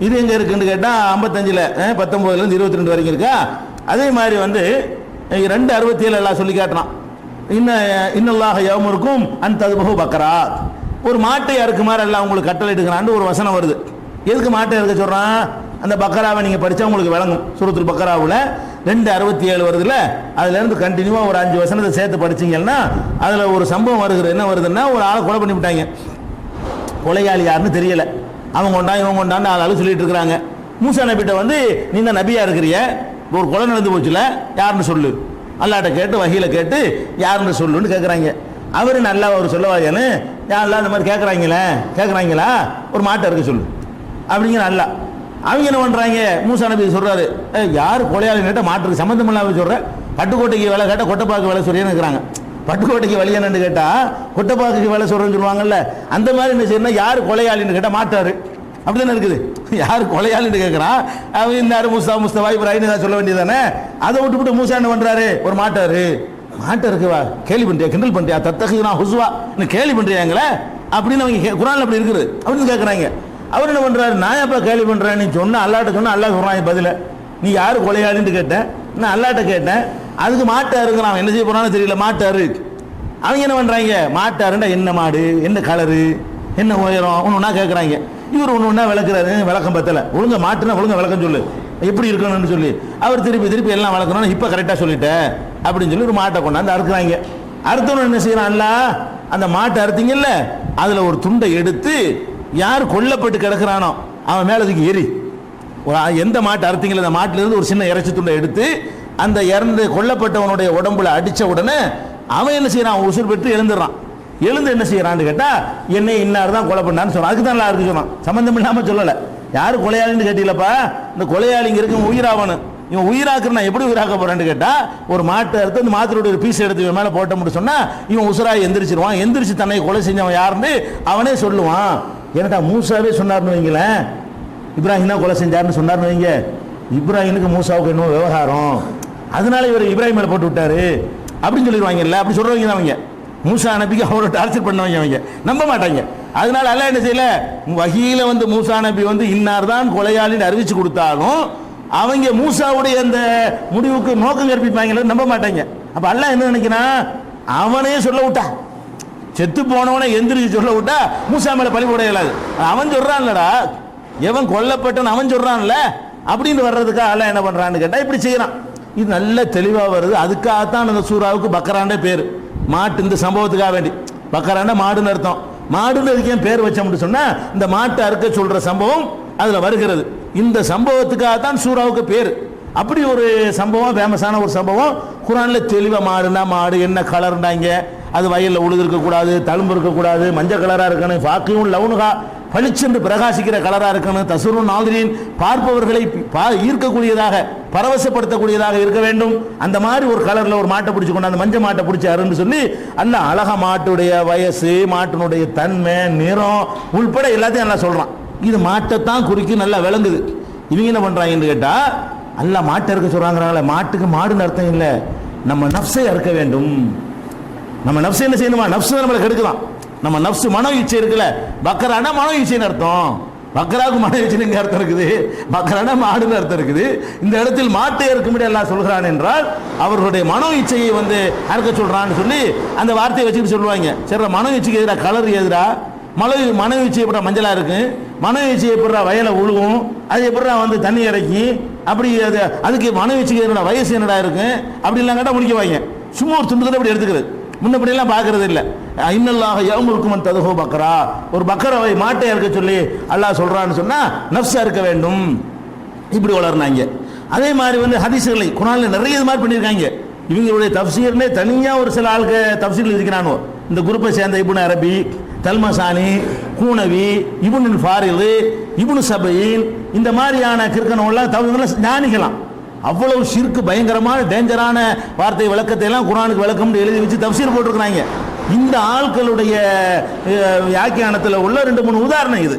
இது எங்கே இருக்குன்னு கேட்டால் 55ல் 19லேருந்து 22 வரைக்கும் இருக்கா. அதே மாதிரி வந்து 2:67 எல்லாம் சொல்லி காட்டுறான். இன்னல்லாஹ யஅமுருக்கும் அன் தத்பஹு பக்கராத். ஒரு மாட்டை அறுக்குமாறு எல்லாம் உங்களுக்கு கட்டளை எடுக்கிறான்னு ஒரு வசனம் வருது. எதுக்கு மாட்டை அறுக்க சொல்கிறான்? அந்த பக்கராவை நீங்கள் படித்தா உங்களுக்கு விளங்கும். சூரத்துல் பக்கராவில் 2:67 வருதுல்ல, அதுலேருந்து கண்டினியூவாக ஒரு 5 வசனத்தை சேர்த்து படிச்சிங்கன்னா அதில் ஒரு சம்பவம் வருகிறது. என்ன வருதுன்னா, ஒரு ஆளை கொலை பண்ணி விட்டாங்க. கொலையாளி யாருன்னு தெரியலை. அவங்க கொண்டான் இவங்க கொண்டான்னு ஆளாலும் சொல்லிட்டு இருக்கிறாங்க. மூசா நபிட்ட வந்து, நீ தான் நபியா இருக்கிறிய, ஒரு கொலை நடந்து போச்சுல, யாருன்னு சொல்லு. அல்லாட்ட கேட்டு வகையில கேட்டு யாருன்னு சொல்லுன்னு கேட்குறாங்க. அவரு நல்லா ஒரு சொல்லவாயான்னு யாரெல்லாம் இந்த மாதிரி கேட்குறாங்களா, ஒரு மாட்டை இருக்க சொல்லு அப்படிங்கிற அல்ல. அவங்க என்ன பண்ணுறாங்க, மூசா நபி சொல்கிறாரு, யார் கொலையாளி கேட்டால் மாட்டுக்கு சம்மந்தம் இல்லாமல் சொல்கிறேன், பட்டுக்கோட்டைக்கு வேலை கேட்டால் கொட்டைப்பாக்கு வேலை சொல்லியேன்னு இருக்கிறாங்க. பட்டுக்கோட்டைக்கு வழி என்னன்னு கேட்டால் கொட்டைப்பாக்கு வேலை சொல்கிறேன்னு சொல்லுவாங்கல்ல, அந்த மாதிரி என்ன செய்யணும், யார் கொலையாளின்னு கேட்டால் மாட்டாரு. அப்படி தானே இருக்குது. யார் கொலையாளின்னு கேட்குறான், அவங்க இன்னாரு முஸ்தபா இப்ராஹிம் தான் சொல்ல வேண்டியதானே. அதை விட்டுவிட்டு மூசா என்ன பண்ணுறாரு, ஒரு மாட்டை இருக்குவா கேள்வி பண்ணுறியா, கிண்டல் பண்ணுறியா, தத்தகுனா ஹுஸ்வா கேள்வி பண்ணுறியாங்களே அப்படின்னு அவங்க குரான் அப்படி இருக்குது அப்படின்னு கேட்குறாங்க. அவர் என்ன பண்ணுறாரு, நான் எப்போ கேள்வி பண்ணுறேன், நீ சொன்ன அல்லாட்ட சொன்ன அல்லா சொல்கிறான் பதில, நீ யார் கொலையாளின்னு கேட்டேன், நான் அல்லாட்ட கேட்டேன், அதுக்கு மாட்டாருங்க. அவன் என்ன செய்ய போறான்னு தெரியல, மாட்டாரு. அவங்க என்ன பண்ணுறாங்க, மாட்டாருண்டா என்ன மாடு, என்ன கலரு, என்ன உயரம், ஒன்று கேட்குறாங்க. இவர் ஒன்று விளக்குறாரு, விளக்கம் பத்தலை. ஒழுங்க மாட்டுனா ஒழுங்க விளக்கம் சொல்லு, எப்படி இருக்கணும்னு சொல்லி அவர் திருப்பி எல்லாம் வளர்க்கணும், இப்போ கரெக்டாக சொல்லிட்டேன் அப்படின்னு சொல்லி ஒரு மாட்டை கொண்டாந்து அறுக்குறாங்க. அறுத்தவனு என்ன செய்யறான்ல, அந்த மாட்டை அறுத்தீங்கல்ல, அதில் ஒரு துண்டை எடுத்து யார் கொல்லப்பட்டு கிடக்கிறானோ அவன் மேலே அதுக்கு எரி. எந்த மாட்டை அறுத்தீங்களோ அந்த மாட்டிலிருந்து ஒரு சின்ன இறைச்சி துண்டை எடுத்து அந்த இறந்து கொல்லப்பட்டவனுடைய உடம்புல அடித்த உடனே அவன் என்ன செய்யறான், அவன் உசுர் பெற்று எழுந்துடுறான். எழுந்து என்ன செய்யறான்னு கேட்டா, என்னை இன்னார் தான் கொலை பண்ணான்னு சொன்னான். அதுக்கு தான் நல்லா இருக்கு சொன்னான், சம்பந்தம் இல்லாமல் சொல்லலை. யாரு கொலையாளின்னு கேட்டீங்களப்பா, இந்த கொலையாளிங்க இருக்கு உயிராவணும், இவன் உயிராக்குற நான் எப்படி உயிராக்க போறேன்னு கேட்டா, ஒரு மாட்டை எடுத்து அந்த மாத்திரோட ஒரு பீஸ் எடுத்து இவன் மேலே போட்டோம்னு சொன்னா இவன் உசுராய் எந்திரிச்சிருவான். எந்திரிச்சு தன்னை கொலை செஞ்சவன் யாருன்னு அவனே சொல்லுவான். ஏன்னாடா மூசாவே சொன்னார்னு வைங்களேன், இப்ராஹிம் தான் கொலை செஞ்சாருன்னு சொன்னார்னு வைங்க, இப்ராஹிமுக்கு மூசாவுக்கு இன்னும் விவகாரம், அதனால இவர் இப்ராஹிம் மேலே போட்டு விட்டாரு அப்படின்னு சொல்லிடுவாங்கல்ல. அப்படி சொல்றவங்க தான் அவங்க. மூசா நபிக்கு அவரை டார்ச்சர் பண்ணவங்க, அவங்க நம்ப மாட்டாங்க. அதனால அல்லாஹ் என்ன செய்யல, வஹீல வந்து மூசா நபி வந்து இன்னார் தான் கொலையாளின்னு அறிவிச்சு கொடுத்தாலும் அவங்க மூசாவுடைய அந்த முடிவுக்கு நோக்கம் கற்பிப்பாங்க, நம்ப மாட்டாங்க. அப்ப அல்லாஹ் என்ன நினைக்கிறான், அவனே சொல்ல விட்டா, செத்து போனவனை எந்திரிச்சு சொல்ல விட்டா மூசா மேல பழி போட இயலாது. அவன் சொல்றான்லடா, எவன் கொல்லப்பட்டவன் அவன் சொல்றான்ல அப்படின்னு வர்றதுக்காக அல்லாஹ் என்ன பண்றான்னு கேட்டா இப்படி செய்யறான். இது நல்ல தெளிவா வருது. அதுக்காகத்தான் அந்த சூறாவுக்கு பக்கராண்டே பேரு. மாட்டு இந்த சம்பவத்துக்காக வேண்டி பக்கராண்ட மாடுன்னு அர்த்தம். மாடுன்னு அதுக்கு ஏன் பேர் வச்சோம்னு சொன்னா, இந்த மாட்டை அறுக்க சொல்ற சம்பவம் அதுல வருகிறது. இந்த சம்பவத்துக்காகத்தான் சூறாவுக்கு பேர். அப்படி ஒரு சம்பவம், ஃபேமஸான ஒரு சம்பவம் குரான்ல தெளிவா. மாடுனா மாடு என்ன கலர்ண்டாங்க, அது வயலில் உழுது இருக்கக்கூடாது, தழும்பு இருக்கக்கூடாது, மஞ்சள் கலராக இருக்கணும், ஃபாக்கியும் லவுனுகா பளிச்சென்று பிரகாசிக்கிற கலராக இருக்கணும், தசுரு நாதிரின் பார்ப்பவர்களை ஈர்க்கக்கூடியதாக பரவசப்படுத்தக்கூடியதாக இருக்க வேண்டும். அந்த மாதிரி ஒரு கலரில் ஒரு மாட்டை பிடிச்சி கொண்டு அந்த மஞ்சள் மாட்டை பிடிச்சாருன்னு சொல்லி அல்ல அழகா மாட்டுடைய வயசு, மாட்டினுடைய தன்மை, நிறம் உள்பட எல்லாத்தையும் நல்லா சொல்கிறான். இது மாட்டைத்தான் குறிக்கும், நல்லா விளங்குது. இவங்க என்ன பண்ணுறாங்கன்னு கேட்டால், அல்ல மாட்டை இருக்க சொல்கிறாங்கிறாங்களே, மாட்டுக்கு மாடுன்னு அர்த்தம் இல்லை, நம்ம நஃப்ஸை அறுக்க வேண்டும். நம்ம நஃப்ஸ் என்ன செய்யணுமா, நஃப்ஸ் நம்மளை கெடுக்கலாம். நம்ம நஃப்ஸ் மனோ இச்சை இருக்குல்ல, பக்கரானா மனோ இச்சைன்னு அர்த்தம். பக்கராவுக்கு மனோ இச்சைன்னு அர்த்தம் இருக்குது, பக்கரானா மாடுன்னு அர்த்தம் இருக்குது. இந்த இடத்தில் மாட்டை அறுக்கும்படி எல்லாம் சொல்கிறான் என்றால் அவர்களுடைய மனோ இச்சையை வந்து அறுக்க சொல்றான்னு சொல்லி அந்த வார்த்தையை வச்சுக்கிட்டு சொல்லுவாங்க. சரி, மனோ இச்சைக்கு எதிராக கலர் எதிரா, மனோ இச்சை எப்படா மஞ்சளா இருக்கு, மனோ இச்சை எப்படா வயலை உழுவும், அது எப்படா வந்து தண்ணி இறக்கி அப்படி அதுக்கு மனோ இச்சைக்கு என்னோட வயசு என்னடா இருக்கு அப்படிலாம் கேட்டால் முடிக்கவாங்க. சும்மா ஒரு துண்டு அப்படி எடுத்துக்கிறது, முன்னப்படியெல்லாம் பார்க்கறது இல்லை. இன்னல்லாஹ யஅமுருக்கும் அன் தத்பஹு பக்கரா, ஒரு பக்கராவை மாட்டை அறுக்க சொல்லி அல்லாஹ் சொல்றான்னு சொன்னா நஃப்ஸ் அறுக்க வேண்டும். இப்படி வளர்னாங்க. அதே மாதிரி வந்து ஹதீஸ்களை குர்ஆன்ல நிறைய இது மாதிரி பண்ணியிருக்காங்க. இவங்களுடைய தஃப்சீர்னே தனியா ஒரு சில ஆளுக்கு தஃப்சீர் இருக்கிறானோ, இந்த குரூப்பை சேர்ந்த இப்னு அரபி, தல்மசானி, கூனவி, இப்னுல் ஃபாரிது, இப்னு சபையின், இந்த மாதிரியான கிறுக்கனவெல்லாம் தவிர ஞானிகளாம். அவ்வளவு ஷிர்க், பயங்கரமான டேஞ்சரான வார்த்தை விளக்கத்தை எல்லாம் குர்ஆனுக்கு விளக்கம் எழுதி வச்சு தஃப்சீர் போட்டிருக்கிறாங்க. இந்த ஆட்களுடைய வியாக்கியானத்தில் உள்ள 2-3 உதாரணம் இது.